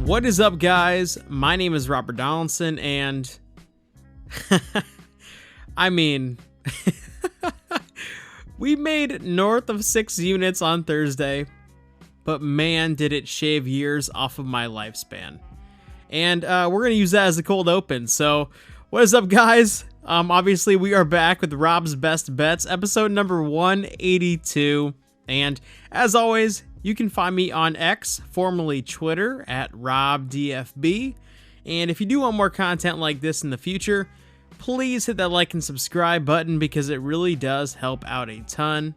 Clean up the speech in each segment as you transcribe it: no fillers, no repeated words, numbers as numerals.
What is up, guys? My name is Rob Donaldson, and I mean, we made north of 6 units on Thursday, but man, did it shave years off of my lifespan. And we're going to use that as a cold open. So what is up, guys? Obviously, we are back with Rob's Best Bets, episode number 182. And as always, you can find me on X, formerly Twitter, at RobDFB. And if you do want more content like this in the future, please hit that like and subscribe button because it really does help out a ton.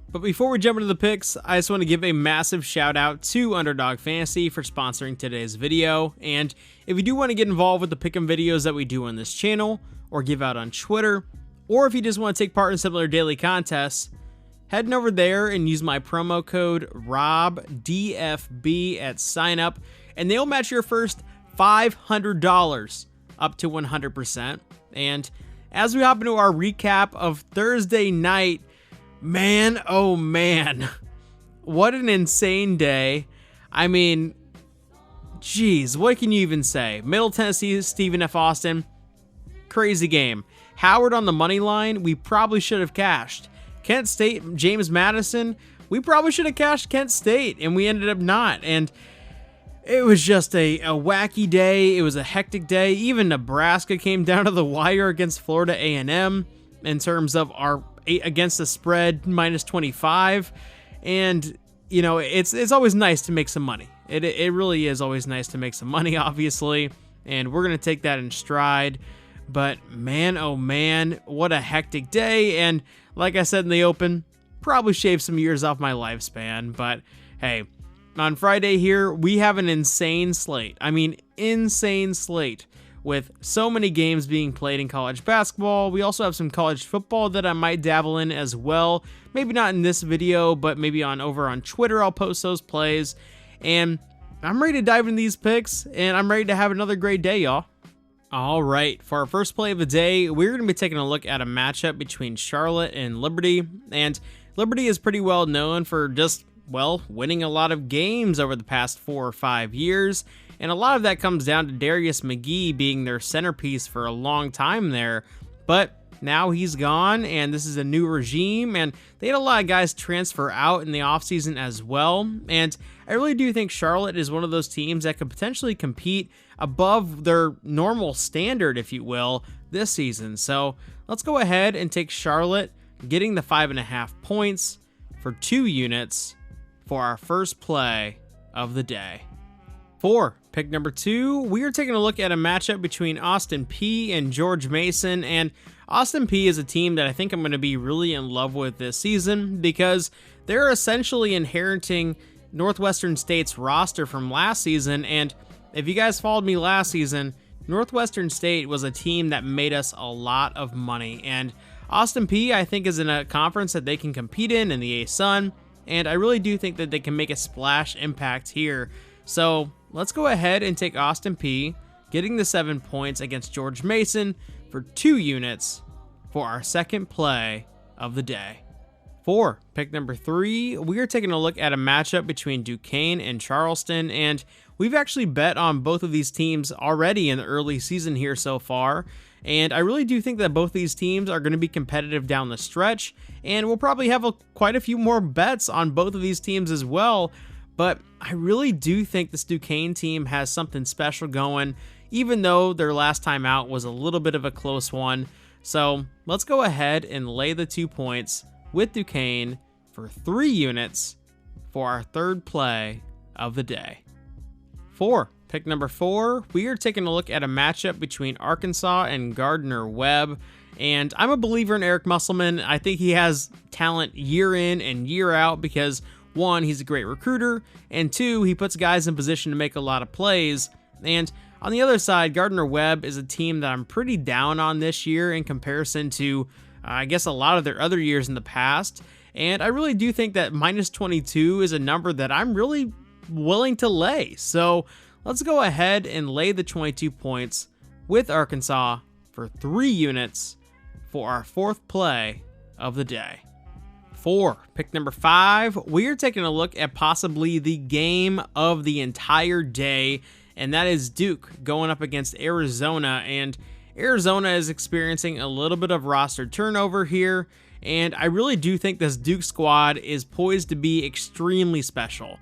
But before we jump into the picks, I just want to give a massive shout out to Underdog Fantasy for sponsoring today's video. And if you do want to get involved with the pick'em videos that we do on this channel, or give out on Twitter, or if you just want to take part in similar daily contests, head over there and use my promo code ROBDFB at sign up, and they'll match your first $500 up to 100%. And as we hop into our recap of Thursday night, man, oh man, what an insane day. I mean, geez, what can you even say? Middle Tennessee, Stephen F. Austin, crazy game. Howard on the money line, we probably should have cashed. Kent State, James Madison, we probably should have cashed Kent State, and we ended up not. And it was just a wacky day. It was a hectic day. Even Nebraska came down to the wire against Florida A&M in terms of our against the spread -25. And, you know, it's always nice to make some money. It really is always nice to make some money, obviously. And we're going to take that in stride. But man, oh man, what a hectic day. And like I said in the open, probably shaved some years off my lifespan. But hey, on Friday here, we have an insane slate. I mean, insane slate with so many games being played in college basketball. We also have some college football that I might dabble in as well. Maybe not in this video, but maybe over on Twitter, I'll post those plays. And I'm ready to dive into these picks, and I'm ready to have another great day, y'all. All right, for our first play of the day, we're going to be taking a look at a matchup between Charlotte and Liberty. And Liberty is pretty well known for just, well, winning a lot of games over the past 4 or 5 years. And a lot of that comes down to Darius McGee being their centerpiece for a long time there. But now he's gone, and this is a new regime, and they had a lot of guys transfer out in the offseason as well. And I really do think Charlotte is one of those teams that could potentially compete above their normal standard, if you will, this season. So let's go ahead and take Charlotte getting the 5.5 points for 2 units for our first play of the day. For pick number 2, we are taking a look at a matchup between Austin Peay and George Mason. And Austin Peay is a team that I think I'm going to be really in love with this season because they're essentially inheriting Northwestern State's roster from last season. And if you guys followed me last season, Northwestern State was a team that made us a lot of money. And Austin Peay, I think, is in a conference that they can compete in the ASUN. And I really do think that they can make a splash impact here. So let's go ahead and take Austin Peay getting the 7 points against George Mason for 2 units for our second play of the day. For pick number 3, we are taking a look at a matchup between Duquesne and Charleston, and we've actually bet on both of these teams already in the early season here so far, and I really do think that both these teams are going to be competitive down the stretch, and we'll probably have quite a few more bets on both of these teams as well. But I really do think this Duquesne team has something special going, even though their last time out was a little bit of a close one. So let's go ahead and lay the 2 points with Duquesne for 3 units for our third play of the day. For pick number 4, we are taking a look at a matchup between Arkansas and Gardner-Webb. And I'm a believer in Eric Musselman. I think he has talent year in and year out because 1, he's a great recruiter, and 2, he puts guys in position to make a lot of plays. And on the other side, Gardner-Webb is a team that I'm pretty down on this year in comparison to, I guess, a lot of their other years in the past. And I really do think that -22 is a number that I'm really willing to lay. So let's go ahead and lay the 22 points with Arkansas for 3 units for our fourth play of the day. For pick number 5, we are taking a look at possibly the game of the entire day, and that is Duke going up against Arizona. And Arizona is experiencing a little bit of roster turnover here, and I really do think this Duke squad is poised to be extremely special,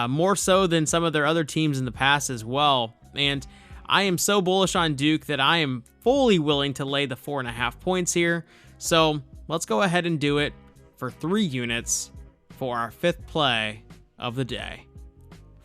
more so than some of their other teams in the past as well. And I am so bullish on Duke that I am fully willing to lay the 4.5 points here. So let's go ahead and do it for 3 units for our 5th play of the day.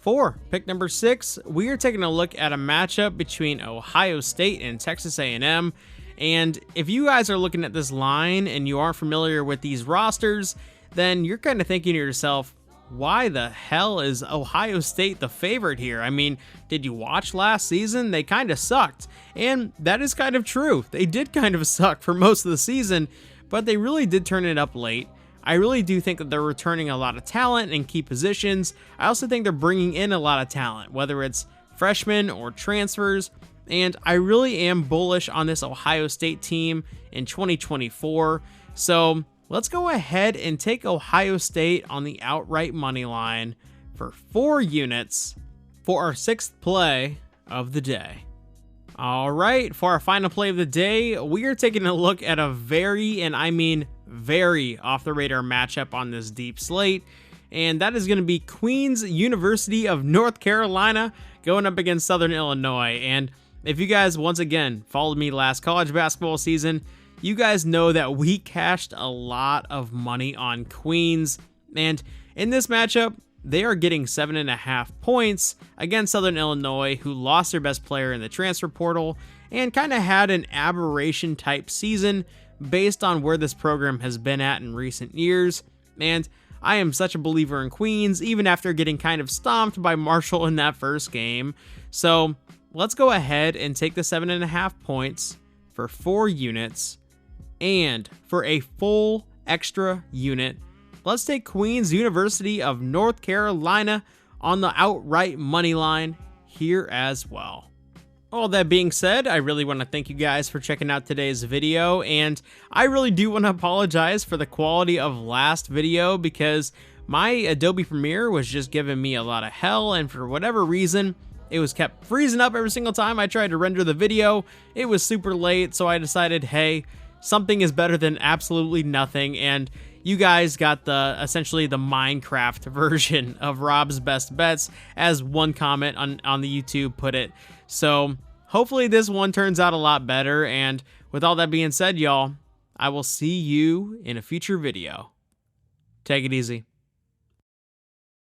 For pick number 6, we are taking a look at a matchup between Ohio State and Texas A&M. And if you guys are looking at this line and you aren't familiar with these rosters, then you're kind of thinking to yourself, why the hell is Ohio State the favorite here? I mean, did you watch last season? They kind of sucked. And that is kind of true. They did kind of suck for most of the season, but they really did turn it up late. I really do think that they're returning a lot of talent in key positions. I also think they're bringing in a lot of talent, whether it's freshmen or transfers. And I really am bullish on this Ohio State team in 2024. So let's go ahead and take Ohio State on the outright money line for 4 units for our 6th play of the day. All right, for our final play of the day, we are taking a look at a very, and I mean very, off-the-radar matchup on this deep slate. And that is going to be Queens University of North Carolina going up against Southern Illinois. And if you guys, once again, followed me last college basketball season, you guys know that we cashed a lot of money on Queens. And in this matchup, they are getting 7.5 points against Southern Illinois, who lost their best player in the transfer portal and kind of had an aberration type season based on where this program has been at in recent years. And I am such a believer in Queens, even after getting kind of stomped by Marshall in that first game. So let's go ahead and take the 7.5 points for 4 units. And for a full extra unit, let's take Queens University of North Carolina on the outright money line here as well. All that being said, I really want to thank you guys for checking out today's video, and I really do want to apologize for the quality of last video because my Adobe Premiere was just giving me a lot of hell, and for whatever reason, it was kept freezing up every single time I tried to render the video. It was super late, so I decided, hey, something is better than absolutely nothing, and you guys got essentially the Minecraft version of Rob's Best Bets, as one comment on the YouTube put it. So hopefully this one turns out a lot better, and with all that being said, y'all, I will see you in a future video. Take it easy.